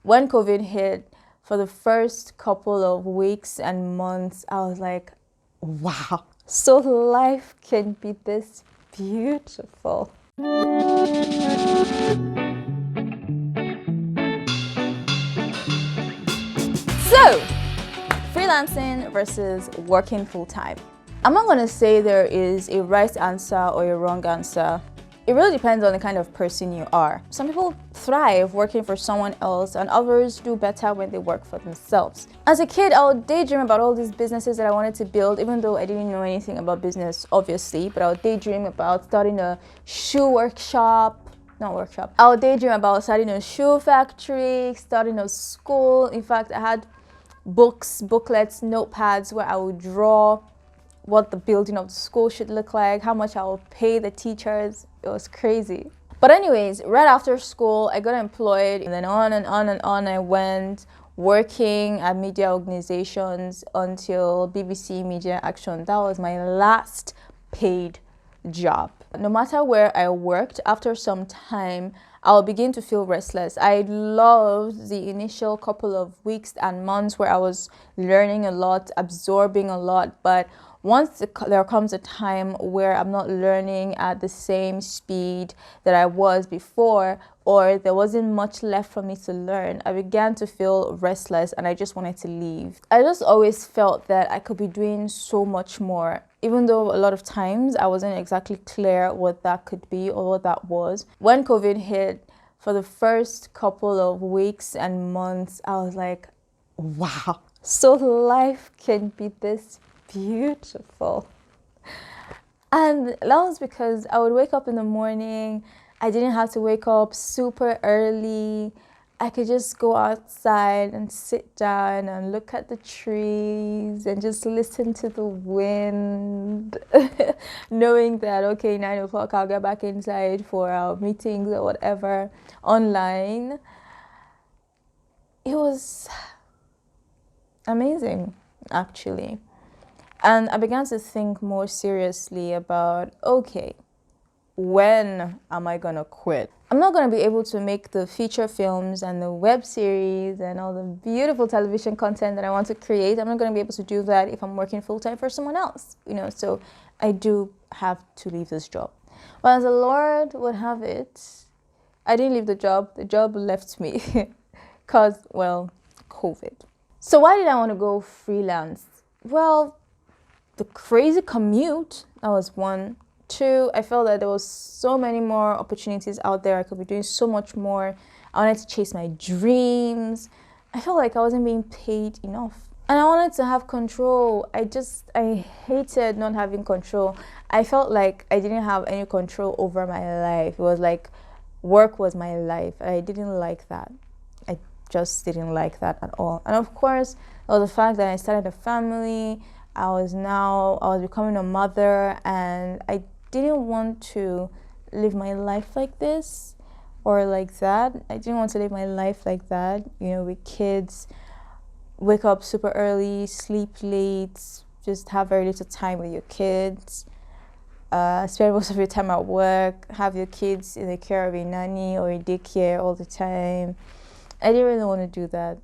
When COVID hit, for the first couple of weeks and months, I was like, wow, so life can be this beautiful. So, freelancing versus working full-time. I'm not going to say there is a right answer or a wrong answer. It really depends on the kind of person you are. Some people thrive working for someone else, and others do better when they work for themselves. As a kid, I would daydream about all these businesses that I wanted to build, even though I didn't know anything about business, obviously, but I would daydream about starting a shoe workshop. I would daydream about starting a shoe factory, starting a school. In fact, I had books, booklets, notepads where I would draw what the building of the school should look like, how much I would pay the teachers. It was crazy. But anyways, right after school, I got employed, and then on and on and on I went, working at media organizations until BBC Media Action. That was my last paid job. No matter where I worked, after some time, I'll begin to feel restless. I loved the initial couple of weeks and months where I was learning a lot, absorbing a lot, but once there comes a time where I'm not learning at the same speed that I was before, or there wasn't much left for me to learn, I began to feel restless and I just wanted to leave. I just always felt that I could be doing so much more, even though a lot of times I wasn't exactly clear what that could be or what that was. When COVID hit, for the first couple of weeks and months, I was like, wow, so life can be this beautiful. And that was because I would wake up in the morning. I didn't have to wake up super early. I could just go outside and sit down and look at the trees and just listen to the wind, knowing that, okay, 9 o'clock, I'll get back inside for our meetings or whatever online. It was amazing, actually. And I began to think more seriously about, okay, when am I gonna quit? I'm not gonna be able to make the feature films and the web series and all the beautiful television content that I want to create. I'm not gonna be able to do that if I'm working full-time for someone else, so I do have to leave this job. But as the Lord would have it, I didn't leave the job left me because, well, COVID. So why did I want to go freelance? Well, the crazy commute, that was one. Two, I felt that there was so many more opportunities out there. I could be doing so much more. I wanted to chase my dreams. I felt like I wasn't being paid enough. And I wanted to have control. I hated not having control. I felt like I didn't have any control over my life. It was like work was my life. I didn't like that. I just didn't like that at all. And of course, there was the fact that I started a family. I was becoming a mother, and I didn't want to live my life like this or like that. I didn't want to live my life like that, with kids, wake up super early, sleep late, just have very little time with your kids, spend most of your time at work, have your kids in the care of a nanny or a daycare all the time. I didn't really want to do that,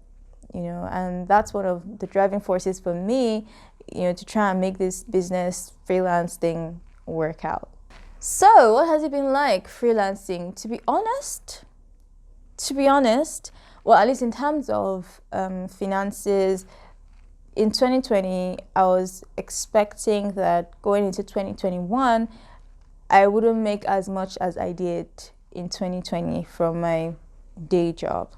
and that's one of the driving forces for me, to try and make this business freelance thing work out. So what has it been like freelancing? To be honest, well, at least in terms of finances, in 2020, I was expecting that going into 2021, I wouldn't make as much as I did in 2020 from my day job.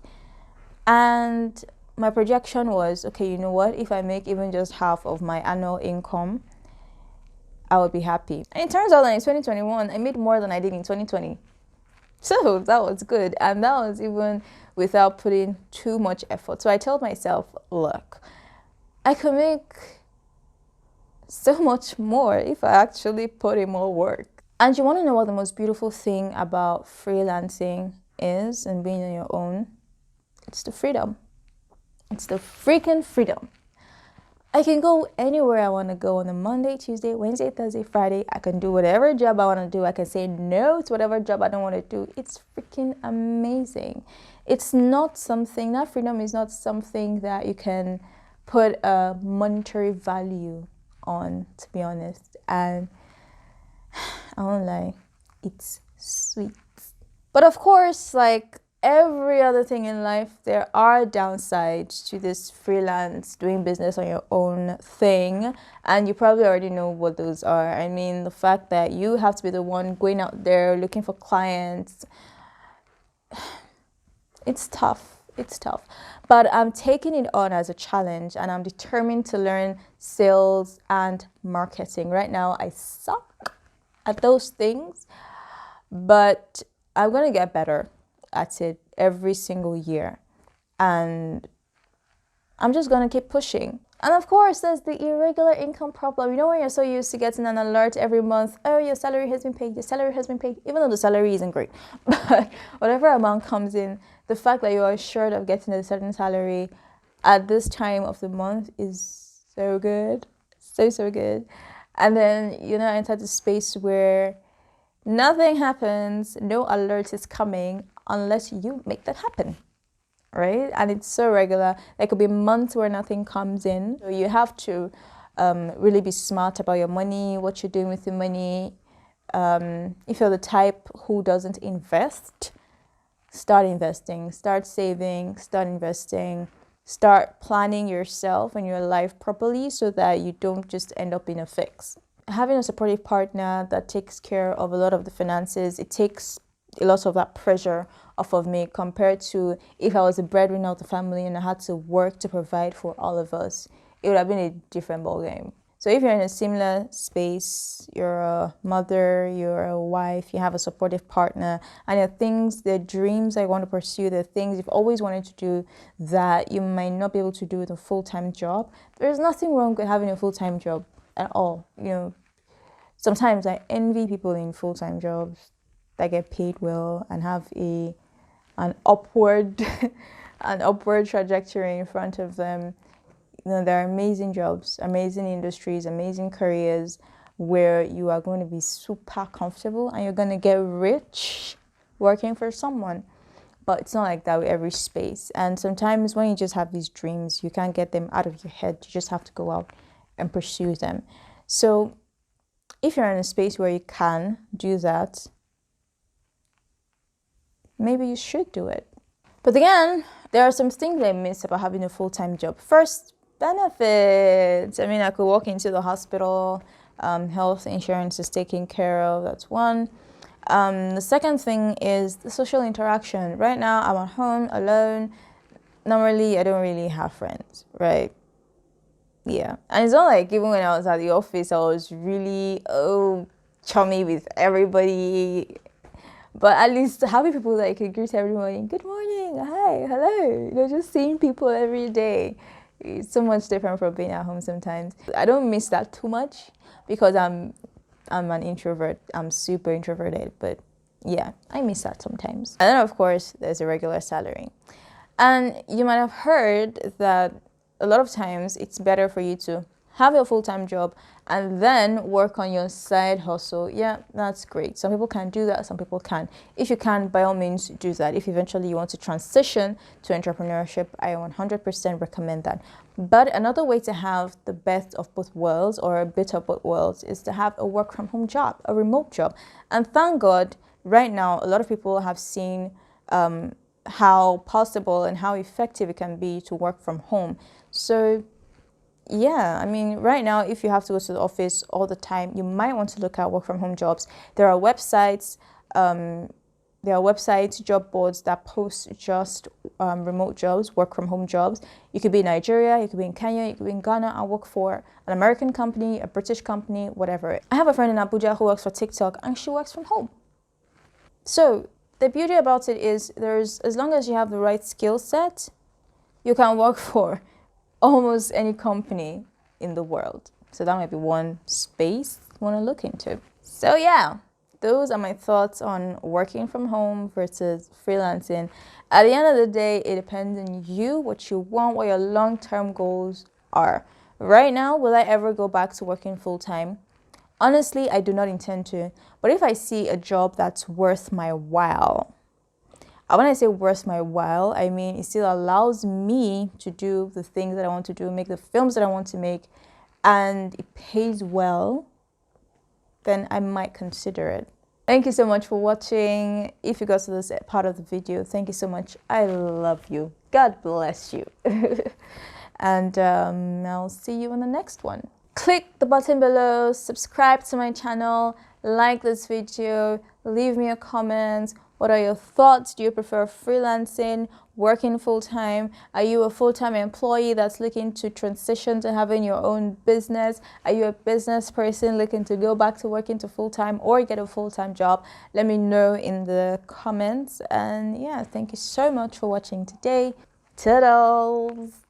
And my projection was, okay, you know what? If I make even just half of my annual income, I would be happy. And it turns out that in 2021, I made more than I did in 2020. So that was good. And that was even without putting too much effort. So I told myself, look, I could make so much more if I actually put in more work. And you want to know what the most beautiful thing about freelancing is and being on your own? It's the freedom. It's the freaking freedom. I can go anywhere I want to go on a Monday, Tuesday, Wednesday, Thursday, Friday. I can do whatever job I want to do. I can say no to whatever job I don't want to do. It's freaking amazing. It's not something, that freedom is not something that you can put a monetary value on, to be honest. And I won't lie, it's sweet. But of course, like every other thing in life, there are downsides to this freelance, doing business on your own thing. And you probably already know what those are. I mean, the fact that you have to be the one going out there looking for clients. It's tough. It's tough. But I'm taking it on as a challenge, and I'm determined to learn sales and marketing. Right now, I suck at those things, but I'm going to get better at it every single year, and I'm just gonna keep pushing. And of course, there's the irregular income problem. You know, when you're so used to getting an alert every month, oh, your salary has been paid, your salary has been paid, even though the salary isn't great. But whatever amount comes in, the fact that you are assured of getting a certain salary at this time of the month is so good. So good. And then, you know, enter the space where nothing happens, no alert is coming unless you make that happen, right? And it's so regular. There could be months where nothing comes in. So you have to really be smart about your money, what you're doing with your money. If you're the type who doesn't invest, start investing, start saving, start investing, start planning yourself and your life properly so that you don't just end up in a fix. Having a supportive partner that takes care of a lot of the finances, it takes a lot of that pressure off of me compared to if I was a breadwinner of the family and I had to work to provide for all of us. It would have been a different ballgame. So if you're in a similar space, you're a mother, you're a wife, you have a supportive partner, and there are things, there are dreams that you want to pursue, there are things you've always wanted to do that you might not be able to do with a full-time job, there's nothing wrong with having a full-time job at all. You know, sometimes I envy people in full-time jobs that get paid well and have an upward an upward trajectory in front of them. You know, there are amazing jobs, amazing industries, amazing careers where you are going to be super comfortable and you're going to get rich working for someone. But it's not like that with every space. And sometimes when you just have these dreams, you can't get them out of your head. You just have to go out and pursue them. So if you're in a space where you can do that, maybe you should do it. But again, there are some things I miss about having a full-time job. First, benefits. I mean, I could walk into the hospital, health insurance is taken care of, that's one. The second thing is the social interaction. Right now, I'm at home alone. Normally, I don't really have friends, right? Yeah. And it's not like even when I was at the office, I was really, chummy with everybody. But at least having people that you can greet every morning, good morning, hi, hello, you know, just seeing people every day. It's so much different from being at home sometimes. I don't miss that too much because I'm an introvert. I'm super introverted, but yeah, I miss that sometimes. And then of course, there's a regular salary. And you might have heard that a lot of times it's better for you to have a full-time job and then work on your side hustle. Yeah, that's great. Some people can do that, some people can. If you can, by all means, do that. If eventually you want to transition to entrepreneurship, I 100% recommend that. But another way to have the best of both worlds or a bit of both worlds is to have a work from home job, a remote job. And thank God, right now, a lot of people have seen how possible and how effective it can be to work from home. So yeah, I mean, right now, if you have to go to the office all the time, you might want to look at work from home jobs. There are websites, job boards that post just remote jobs, work from home jobs. You could be in Nigeria, you could be in Kenya, you could be in Ghana and work for an American company, a British company, whatever. I have a friend in Abuja who works for TikTok and she works from home. So the beauty about it is as long as you have the right skill set, you can work for almost any company in the world. So that might be one space you want to look into. So yeah, those are my thoughts on working from home versus freelancing. At the end of the day, it depends on you, what you want, what your long-term goals are. Right now, will I ever go back to working full-time? Honestly, I do not intend to. But if I see a job that's worth my while, and when I say worth my while, I mean it still allows me to do the things that I want to do, make the films that I want to make, and it pays well, then I might consider it. Thank you so much for watching. If you got to this part of the video, thank you so much. I love you. God bless you. And I'll see you in the next one. Click the button below, subscribe to my channel, like this video, leave me a comment. What are your thoughts? Do you prefer freelancing, working full-time? Are you a full-time employee that's looking to transition to having your own business? Are you a business person looking to go back to working to full-time or get a full-time job? Let me know in the comments. And yeah, thank you so much for watching today. Toodles!